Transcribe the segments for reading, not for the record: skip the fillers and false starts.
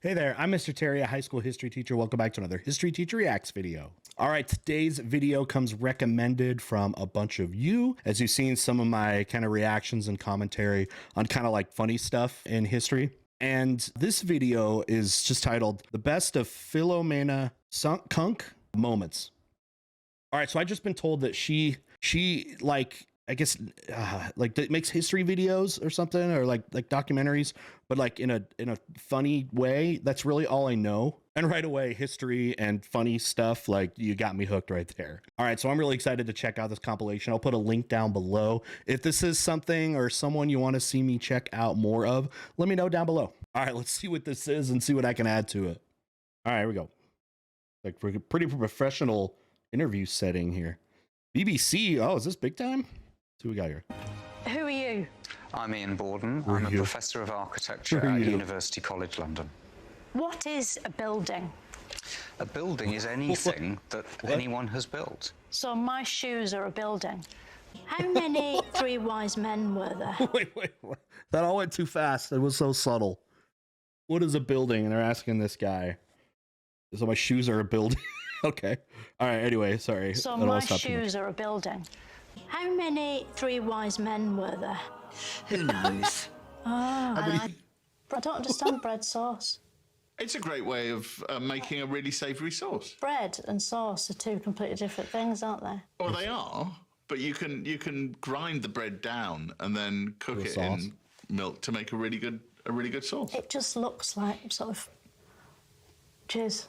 Hey there, I'm Mr. Terry, a high school history teacher. Welcome back to another History Teacher Reacts video. All right, today's video comes recommended from a bunch of you. As you've seen some of my kind of reactions and commentary on kind of like funny stuff in history. And this video is just titled The Best of Philomena Cunk Moments. All right, so I just been told that she like, I guess like makes history videos or something, or like documentaries, but like in a funny way. That's really all I know. And right away, history and funny stuff, like you got me hooked right there. All right, so I'm really excited to check out this compilation. I'll put a link down below. If this is something or someone you want to see me check out more of, let me know down below. All right, let's see what this is and see what I can add to it. All right, here we go. Like pretty professional interview setting here. BBC, oh, is this big time? Who we got here? Who are you? I'm Ian Borden. I'm a professor of architecture at University College London. What is a building? A building is anything that anyone has built. So my shoes are a building. How many three wise men were there? Wait. That all went too fast. It was so subtle. What is a building? And they're asking this guy. So my shoes are a building. Okay. All right. Anyway, sorry. So my shoes are a building. How many three wise men were there? Who knows? I don't understand bread sauce. It's a great way of making a really savoury sauce. Bread and sauce are two completely different things, aren't they? Well, they are, but you can grind the bread down and then cook it in milk to make a really good sauce. It just looks like sort of cheese.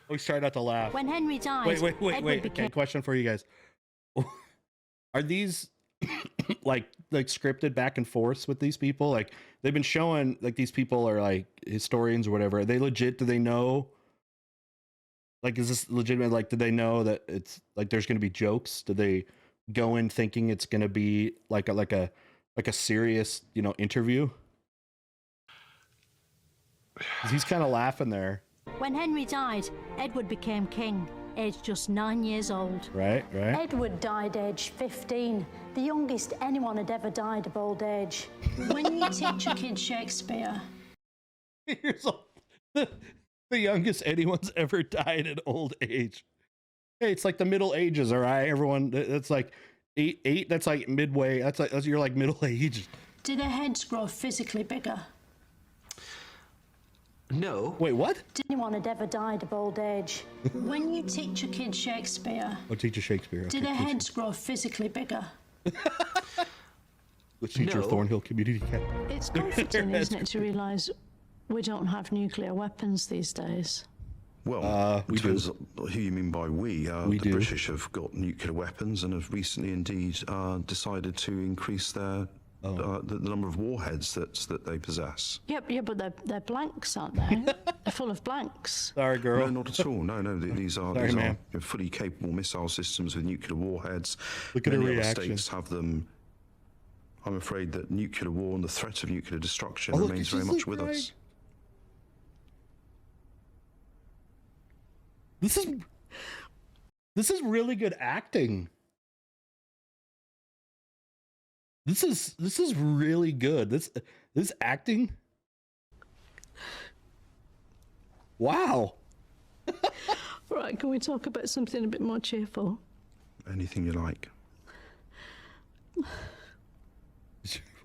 We try not to laugh. When Henry died, wait. Okay, question for you guys. Are these like scripted back and forth with these people? Like they've been showing like these people are like historians or whatever. Are they legit? Do they know? Like, is this legitimate? Like, do they know that it's like there's going to be jokes? Do they go in thinking it's going to be like a serious, you know, interview? 'Cause he's kind of laughing there. When Henry died, Edward became king, aged just 9 years old. Right. Edward died aged 15, the youngest anyone had ever died of old age. When you teach a kid Shakespeare... Here's the youngest anyone's ever died at old age. Hey, it's like the Middle Ages, all right? Everyone, that's like eight, that's like midway. You're like middle aged. Do their heads grow physically bigger? No. Wait, what? Anyone had ever died of old age. When you teach a kid Shakespeare... Oh, teach a Shakespeare. Do their heads grow physically bigger? Let's teach your Thornhill Community Camp. It's comforting, isn't it, to realise we don't have nuclear weapons these days? Well, it depends who you mean by we. The British have got nuclear weapons and have recently indeed decided to increase their the number of warheads that they possess. Yeah, but they're blanks, aren't they? They're full of blanks. Sorry, girl. No, not at all. No, these are fully capable missile systems with nuclear warheads. Look at her Many other reaction. states have them. I'm afraid that nuclear war and the threat of nuclear destruction remains very much with us. This is really good acting. This is really good. This acting. Wow. Right, can we talk about something a bit more cheerful? Anything you like.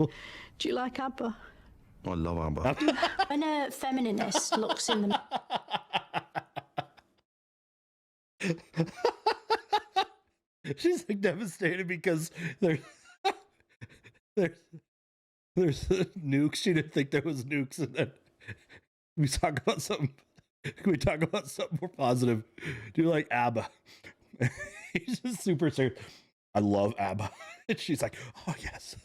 Do you like ABBA? I love ABBA. When a feminist looks in the... She's like devastated because there's nukes. She didn't think there was nukes, and then we talk about something. Can we talk about something more positive? Do you like ABBA? He's just super serious. I love ABBA. And she's like, oh yes.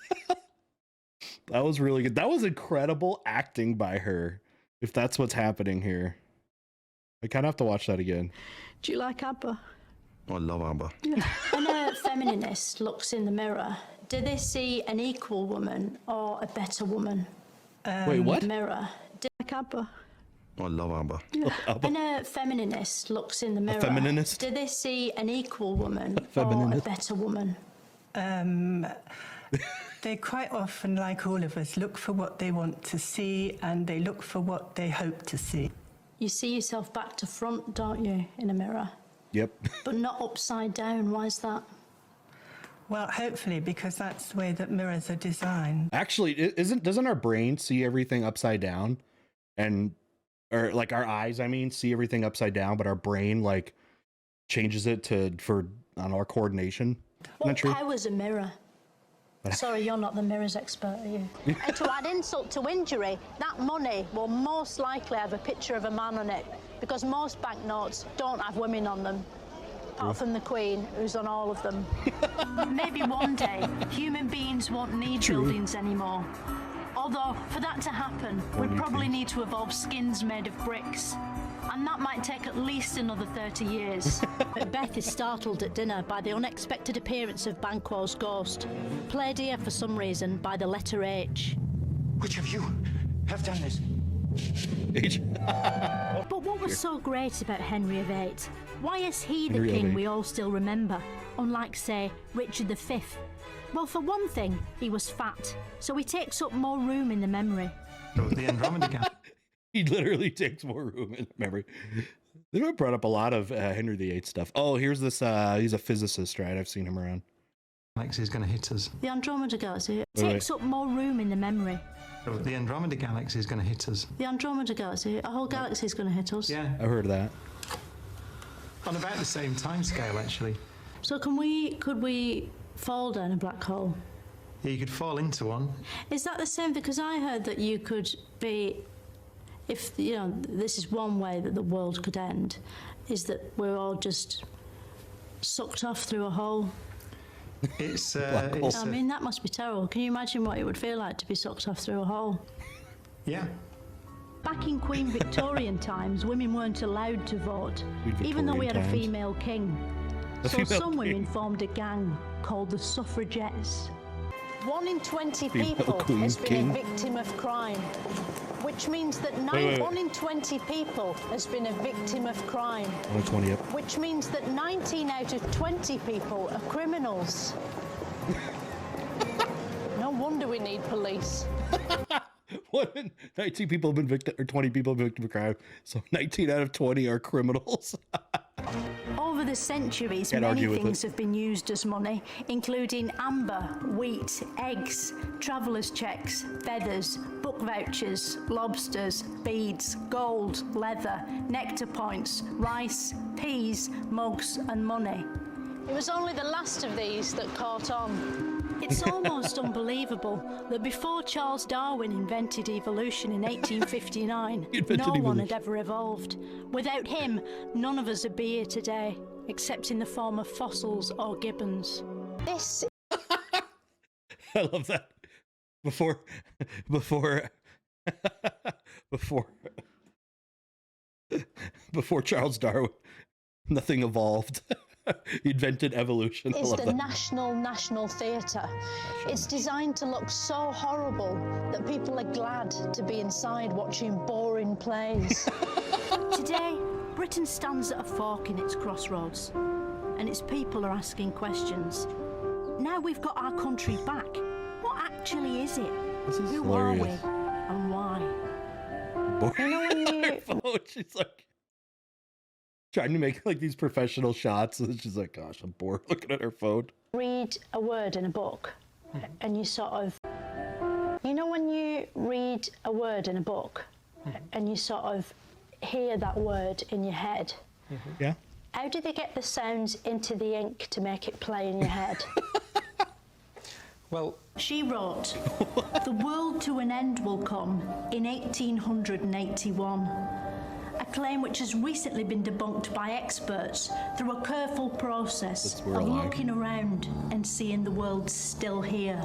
That was really good. That was incredible acting by her. If that's what's happening here, I kind of have to watch that again. Do you like ABBA? I love ABBA. When a feminist looks in the mirror, do they see an equal woman or a better woman? Wait, what? Mirror. Do you like ABBA? I love ABBA. When a feminist looks in the mirror, do they see an equal woman or a better woman? They quite often, like all of us, look for what they want to see, and they look for what they hope to see. You see yourself back to front, don't you, in a mirror? Yep. But not upside down. Why is that? Well, hopefully, because that's the way that mirrors are designed. Actually, doesn't our brain see everything upside down? Or like our eyes, I mean, see everything upside down, but our brain like changes it on our coordination. What powers a mirror? Sorry, you're not the mirrors expert, are you? And to add insult to injury, that money will most likely have a picture of a man on it, because most banknotes don't have women on them, apart from the Queen, who's on all of them. Maybe one day, human beings won't need buildings anymore. Although, for that to happen, we'd probably need to evolve skins made of bricks. And that might take at least another 30 years. Beth is startled at dinner by the unexpected appearance of Banquo's ghost, played here for some reason by the letter H. Which of you have done this? H. But what was so great about Henry VIII? Why is he the king we all still remember, unlike, say, Richard V? Well, for one thing, he was fat, so he takes up more room in the memory. The Andromeda Galaxy. He literally takes more room in memory. They've brought up a lot of Henry VIII stuff. Oh, here's this. He's a physicist, right? I've seen him around. Galaxy is going to hit us. The Andromeda Galaxy takes up more room in the memory. The Andromeda Galaxy is going to hit us. The Andromeda Galaxy? A whole galaxy is going to hit us? Yeah. I've heard of that. On about the same time scale, actually. So could we fall down a black hole? Yeah, you could fall into one. Is that the same? Because I heard that you could be... If, you know, this is one way that the world could end, is that we're all just sucked off through a hole. I mean, that must be terrible. Can you imagine what it would feel like to be sucked off through a hole? Yeah. Back in Queen Victorian times, women weren't allowed to vote, even though we had a female king. So some women formed a gang called the suffragettes. 1 in 20 people has been a victim of crime. Which means that 1 in 20 people has been a victim of crime. 1 in 20, yep. Which means that 19 out of 20 people are criminals. No wonder we need police. 19 people have been victim, or 20 people have been victim of crime. So 19 out of 20 are criminals. Over the centuries, many things have been used as money, including amber, wheat, eggs, travellers' checks, feathers, book vouchers, lobsters, beads, gold, leather, nectar points, rice, peas, mugs, and money. It was only the last of these that caught on. It's almost unbelievable that before Charles Darwin invented evolution in 1859, no one had ever evolved. Without him, none of us would be here today, except in the form of fossils or gibbons. This... I love that. Before Charles Darwin, nothing evolved. He invented evolution. It's the National Theatre. It's designed to look so horrible that people are glad to be inside watching boring plays. Today, Britain stands at a fork in its crossroads, and its people are asking questions. Now we've got our country back. What actually is it? Who are we, and why? You know when you... She's like trying to make like these professional shots, and she's like, gosh, I'm bored looking at her phone. Read a word in a book, and you sort of... You know when you read a word in a book, and you sort of hear that word in your head? Yeah. How do they get the sounds into the ink to make it play in your head? Well... She wrote, "The world to an end will come in 1881. A claim which has recently been debunked by experts through a careful process of looking around and seeing the world still here."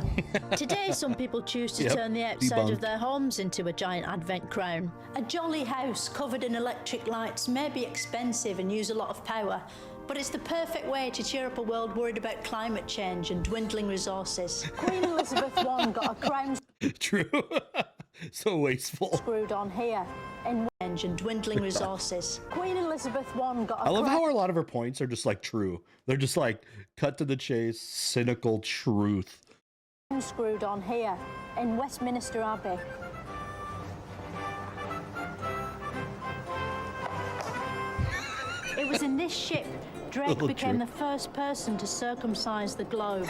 Today, some people choose to turn the outside of their homes into a giant advent crown. A jolly house covered in electric lights may be expensive and use a lot of power, but it's the perfect way to cheer up a world worried about climate change and dwindling resources. Queen Elizabeth I got a crown True. So wasteful. Screwed on here in and dwindling resources. Queen Elizabeth I got a I love how a lot of her points are just like true. They're just like cut to the chase, cynical truth. screwed on here in Westminster Abbey. It was in this ship Drake became the first person to circumcise the globe,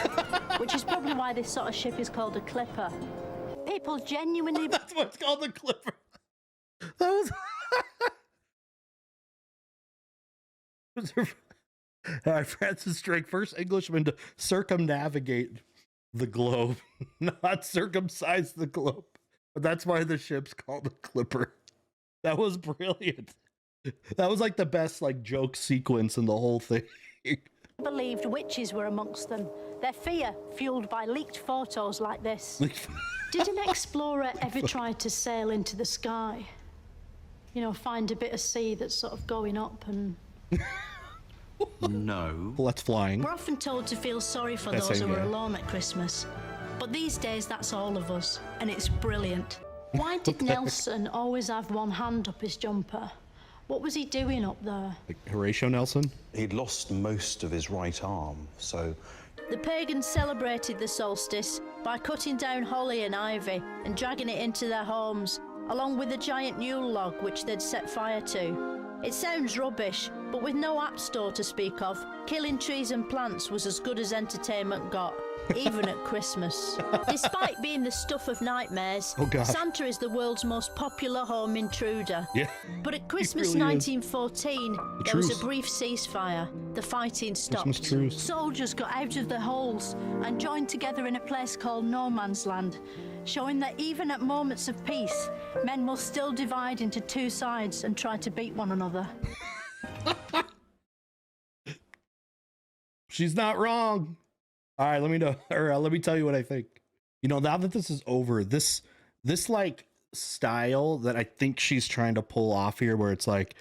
which is probably why this sort of ship is called a clipper. People genuinely... That's what's called the clipper. That was... All right, Francis Drake, first Englishman to circumnavigate the globe, not circumcise the globe. But that's why the ship's called a clipper. That was brilliant. That was like the best like joke sequence in the whole thing. Believed witches were amongst them. Their fear fueled by leaked photos like this. Did an explorer ever try to sail into the sky? You know, find a bit of sea that's sort of going up and... No. Well, that's flying. We're often told to feel sorry for those who are alone at Christmas. But these days, that's all of us, and it's brilliant. Why did Nelson always have one hand up his jumper? What was he doing up there? Like Horatio Nelson? He'd lost most of his right arm, so... The pagans celebrated the solstice by cutting down holly and ivy and dragging it into their homes, along with a giant Yule log which they'd set fire to. It sounds rubbish, but with no app store to speak of, killing trees and plants was as good as entertainment got, even at Christmas. Despite being the stuff of nightmares, Santa is the world's most popular home intruder. Yeah. But at Christmas really 1914, there was a brief ceasefire. The fighting stopped. Soldiers got out of their holes and joined together in a place called No Man's Land, showing that even at moments of peace, men will still divide into two sides and try to beat one another. She's not wrong. All right, let me know, or let me tell you what I think. You know, now that this is over, this like style that I think she's trying to pull off here, where it's like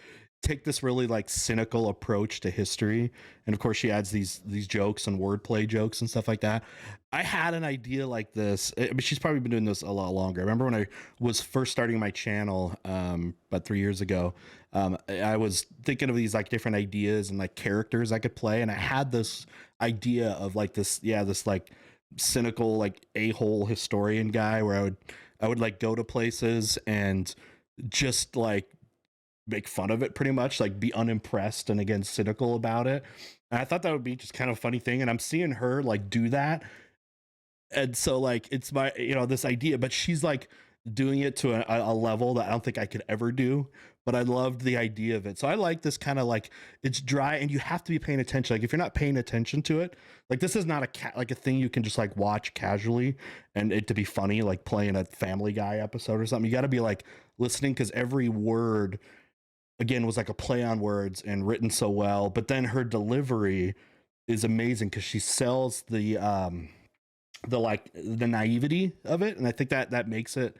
take this really like cynical approach to history, and of course she adds these jokes and wordplay jokes and stuff like that. I had an idea like this, but she's probably been doing this a lot longer. I remember when I was first starting my channel about 3 years ago, I was thinking of these like different ideas and like characters I could play, and I had this idea of like this like cynical like a-hole historian guy where I would like go to places and just like make fun of it, pretty much like be unimpressed and again cynical about it. And I thought that would be just kind of a funny thing, and I'm seeing her like do that. And so like it's my, you know, this idea, but she's like doing it to a level that I don't think I could ever do, but I loved the idea of it. So I like this kind of like, it's dry and you have to be paying attention. Like if you're not paying attention to it, like this is not like a thing you can just like watch casually and it to be funny, like playing a Family Guy episode or something. You got to be like listening, because every word again was like a play on words and written so well. But then her delivery is amazing because she sells the naivety of it, and I think that makes it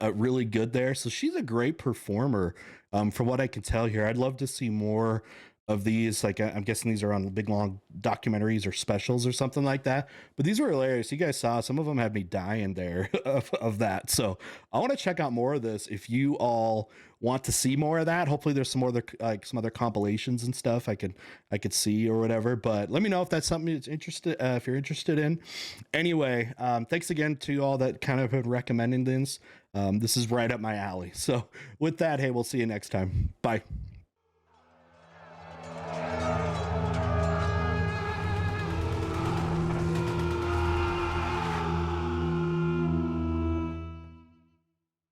really good there. So she's a great performer, from what I can tell here. I'd love to see more of these. Like I'm guessing these are on big long documentaries or specials or something like that, but these were hilarious. You guys saw some of them had me dying there of that. So I want to check out more of this. If you all want to see more of that, hopefully there's some other compilations and stuff I could see or whatever, but let me know if that's something that's interested, if you're interested in. Anyway, thanks again to you all that kind of been recommending this. This is right up my alley. So with that, hey, we'll see you next time. Bye.